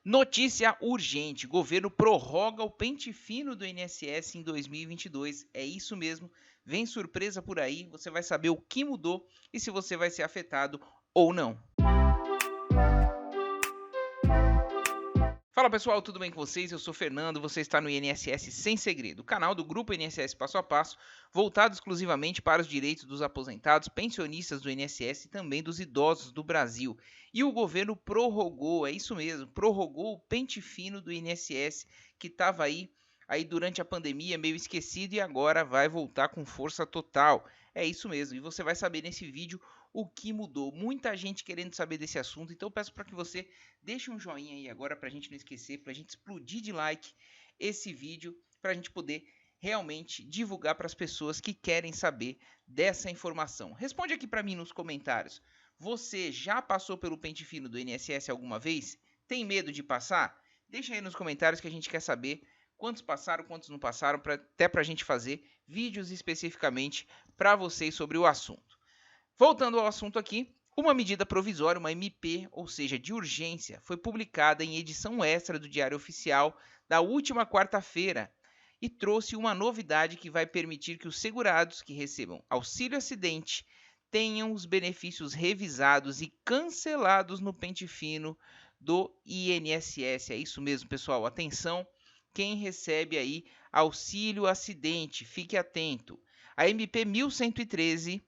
Notícia urgente: governo prorroga o pente fino do INSS em 2022. É isso mesmo. Vem surpresa por aí. Você vai saber o que mudou e se você vai ser afetado ou não. Fala pessoal, tudo bem com vocês? Eu sou Fernando, você está no INSS Sem Segredo, o canal do Grupo INSS Passo a Passo, voltado exclusivamente para os direitos dos aposentados, pensionistas do INSS e também dos idosos do Brasil. E o governo prorrogou, é isso mesmo, prorrogou o pente fino do INSS que estava aí durante a pandemia meio esquecido e agora vai voltar com força total. É isso mesmo, e você vai saber nesse vídeo o que mudou. Muita gente querendo saber desse assunto, então eu peço para que você deixe um joinha aí agora para a gente não esquecer, para a gente explodir de like esse vídeo, para a gente poder realmente divulgar para as pessoas que querem saber dessa informação. Responde aqui para mim nos comentários. Você já passou pelo pente fino do INSS alguma vez? Tem medo de passar? Deixa aí nos comentários que a gente quer saber quantos passaram, quantos não passaram, até para a gente fazer vídeos especificamente para vocês sobre o assunto. Voltando ao assunto aqui, uma medida provisória, uma MP, ou seja, de urgência, foi publicada em edição extra do Diário Oficial da última quarta-feira e trouxe uma novidade que vai permitir que os segurados que recebam auxílio acidente tenham os benefícios revisados e cancelados no pente fino do INSS. É isso mesmo, pessoal. Atenção, quem recebe aí auxílio acidente, fique atento. A MP 1113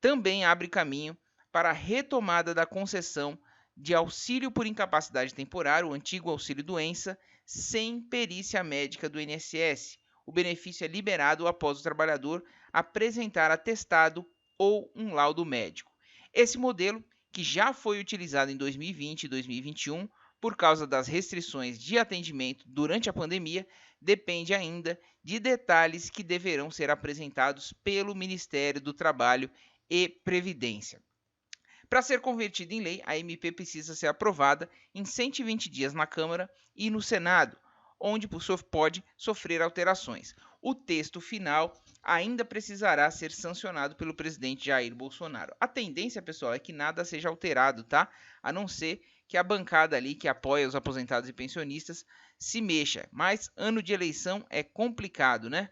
também abre caminho para a retomada da concessão de auxílio por incapacidade temporária, o antigo auxílio-doença, sem perícia médica do INSS. O benefício é liberado após o trabalhador apresentar atestado ou um laudo médico. Esse modelo, que já foi utilizado em 2020 e 2021, por causa das restrições de atendimento durante a pandemia, depende ainda de detalhes que deverão ser apresentados pelo Ministério do Trabalho e Previdência. Para ser convertida em lei, a MP precisa ser aprovada em 120 dias na Câmara e no Senado, onde pode sofrer alterações. O texto final ainda precisará ser sancionado pelo presidente Jair Bolsonaro. A tendência, pessoal, é que nada seja alterado, tá? A não ser que a bancada ali que apoia os aposentados e pensionistas se mexa. Mas ano de eleição é complicado, né?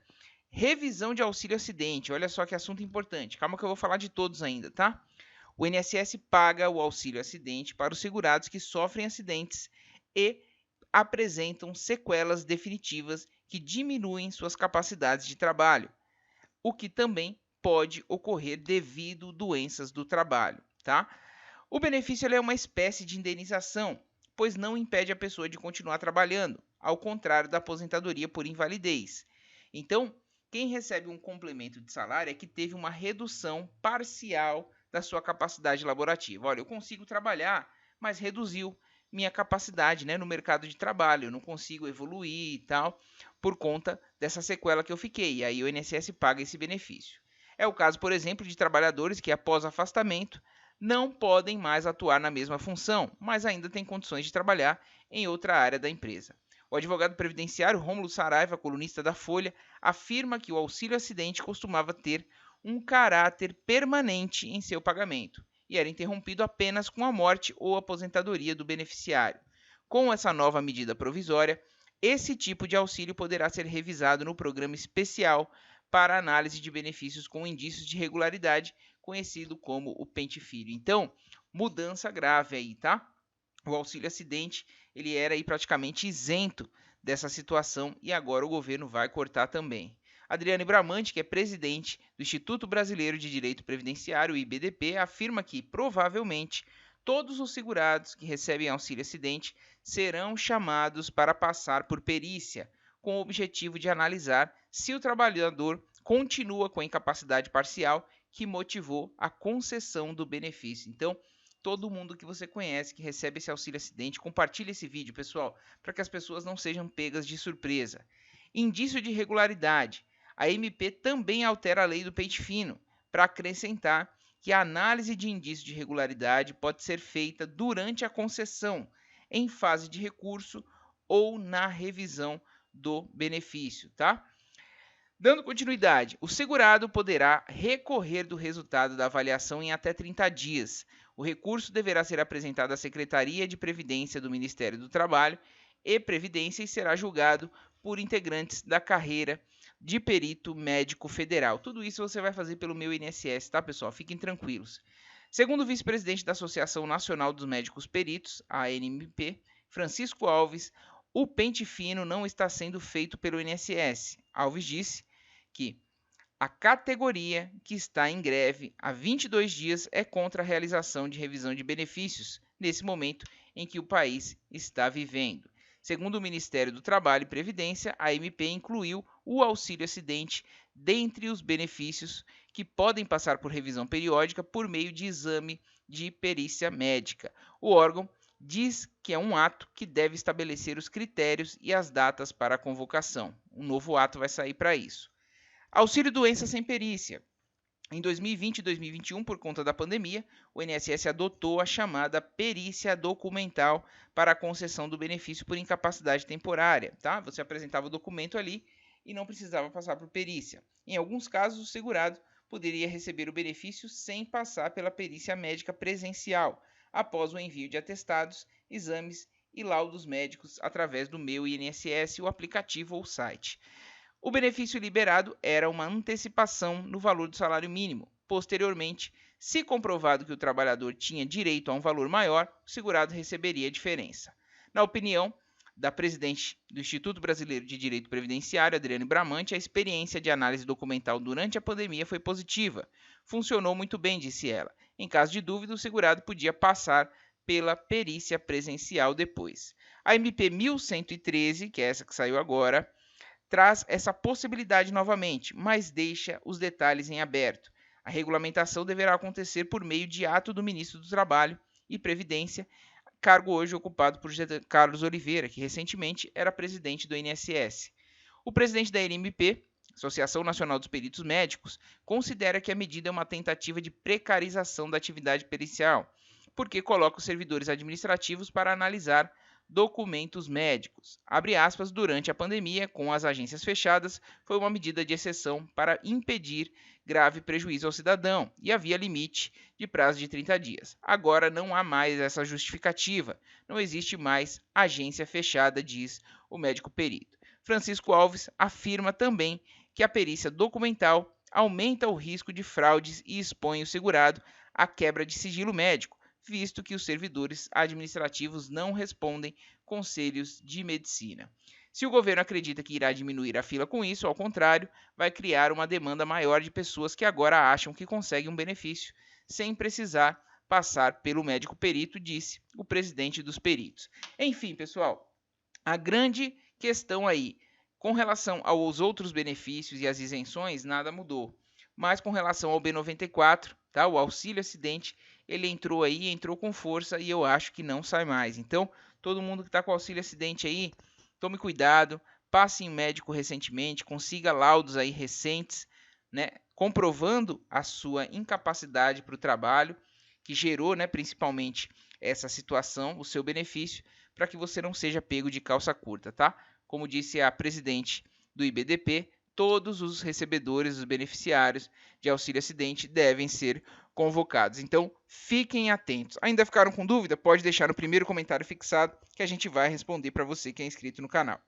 Revisão de auxílio acidente. Olha só que assunto importante. Calma que eu vou falar de todos ainda, tá? O INSS paga o auxílio acidente para os segurados que sofrem acidentes e apresentam sequelas definitivas que diminuem suas capacidades de trabalho, o que também pode ocorrer devido a doenças do trabalho, tá? O benefício é uma espécie de indenização, pois não impede a pessoa de continuar trabalhando, ao contrário da aposentadoria por invalidez. Então, quem recebe um complemento de salário é que teve uma redução parcial da sua capacidade laborativa. Olha, eu consigo trabalhar, mas reduziu minha capacidade, né, no mercado de trabalho. Eu não consigo evoluir e tal, por conta dessa sequela que eu fiquei. E aí o INSS paga esse benefício. É o caso, por exemplo, de trabalhadores que, após afastamento, não podem mais atuar na mesma função, mas ainda têm condições de trabalhar em outra área da empresa. O advogado previdenciário Rômulo Saraiva, colunista da Folha, afirma que o auxílio acidente costumava ter um caráter permanente em seu pagamento e era interrompido apenas com a morte ou aposentadoria do beneficiário. Com essa nova medida provisória, esse tipo de auxílio poderá ser revisado no programa especial para análise de benefícios com indícios de regularidade, conhecido como o pente fino. Então, mudança grave aí, tá? O auxílio acidente, ele era aí praticamente isento dessa situação e agora o governo vai cortar também. Adriane Bramante, que é presidente do Instituto Brasileiro de Direito Previdenciário, IBDP, afirma que provavelmente todos os segurados que recebem auxílio acidente serão chamados para passar por perícia, com o objetivo de analisar se o trabalhador continua com a incapacidade parcial que motivou a concessão do benefício. Então, todo mundo que você conhece que recebe esse auxílio acidente, compartilhe esse vídeo, pessoal, para que as pessoas não sejam pegas de surpresa. Indício de irregularidade. A MP também altera a lei do pente fino para acrescentar que a análise de indício de irregularidade pode ser feita durante a concessão, em fase de recurso ou na revisão do benefício, tá? Dando continuidade, o segurado poderá recorrer do resultado da avaliação em até 30 dias. O recurso deverá ser apresentado à Secretaria de Previdência do Ministério do Trabalho e Previdência e será julgado por integrantes da carreira de perito médico federal. Tudo isso você vai fazer pelo meu INSS, tá, pessoal? Fiquem tranquilos. Segundo o vice-presidente da Associação Nacional dos Médicos Peritos, a ANMP, Francisco Alves, o pente fino não está sendo feito pelo INSS. Alves disse que a categoria que está em greve há 22 dias é contra a realização de revisão de benefícios, nesse momento em que o país está vivendo. Segundo o Ministério do Trabalho e Previdência, a MP incluiu o auxílio acidente dentre os benefícios que podem passar por revisão periódica por meio de exame de perícia médica. O órgão diz que é um ato que deve estabelecer os critérios e as datas para a convocação. Um novo ato vai sair para isso. Auxílio doença sem perícia. Em 2020 e 2021, por conta da pandemia, o INSS adotou a chamada perícia documental para a concessão do benefício por incapacidade temporária. Tá? Você apresentava o documento ali e não precisava passar por perícia. Em alguns casos, o segurado poderia receber o benefício sem passar pela perícia médica presencial, após o envio de atestados, exames e laudos médicos através do Meu INSS, o aplicativo ou site. O benefício liberado era uma antecipação no valor do salário mínimo. Posteriormente, se comprovado que o trabalhador tinha direito a um valor maior, o segurado receberia a diferença. Na opinião da presidente do Instituto Brasileiro de Direito Previdenciário, Adriane Bramante, a experiência de análise documental durante a pandemia foi positiva. Funcionou muito bem, disse ela. Em caso de dúvida, o segurado podia passar pela perícia presencial depois. A MP 1113, que é essa que saiu agora, traz essa possibilidade novamente, mas deixa os detalhes em aberto. A regulamentação deverá acontecer por meio de ato do Ministro do Trabalho e Previdência, cargo hoje ocupado por José Carlos Oliveira, que recentemente era presidente do INSS. O presidente da ANMP, Associação Nacional dos Peritos Médicos, considera que a medida é uma tentativa de precarização da atividade pericial, porque coloca os servidores administrativos para analisar documentos médicos. Abre aspas, durante a pandemia, com as agências fechadas, foi uma medida de exceção para impedir grave prejuízo ao cidadão e havia limite de prazo de 30 dias. Agora não há mais essa justificativa, não existe mais agência fechada, diz o médico perito. Francisco Alves afirma também que a perícia documental aumenta o risco de fraudes e expõe o segurado à quebra de sigilo médico, visto que os servidores administrativos não respondem conselhos de medicina. Se o governo acredita que irá diminuir a fila com isso, ao contrário, vai criar uma demanda maior de pessoas que agora acham que conseguem um benefício sem precisar passar pelo médico perito, disse o presidente dos peritos. Enfim, pessoal, a grande questão aí, com relação aos outros benefícios e as isenções, nada mudou. Mas com relação ao B94, tá, o auxílio acidente, ele entrou com força e eu acho que não sai mais. Então, todo mundo que está com auxílio acidente aí, tome cuidado, passe em médico recentemente, consiga laudos aí recentes, né, comprovando a sua incapacidade para o trabalho, que gerou, né, principalmente essa situação, o seu benefício, para que você não seja pego de calça curta, tá? Como disse a presidente do IBDP, todos os recebedores, os beneficiários de auxílio acidente devem ser convocados. Então, fiquem atentos. Ainda ficaram com dúvida? Pode deixar no primeiro comentário fixado que a gente vai responder para você que é inscrito no canal.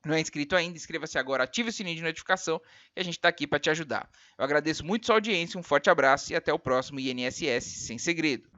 Não é inscrito ainda? Inscreva-se agora, ative o sininho de notificação e a gente está aqui para te ajudar. Eu agradeço muito sua audiência, um forte abraço e até o próximo INSS Sem Segredo.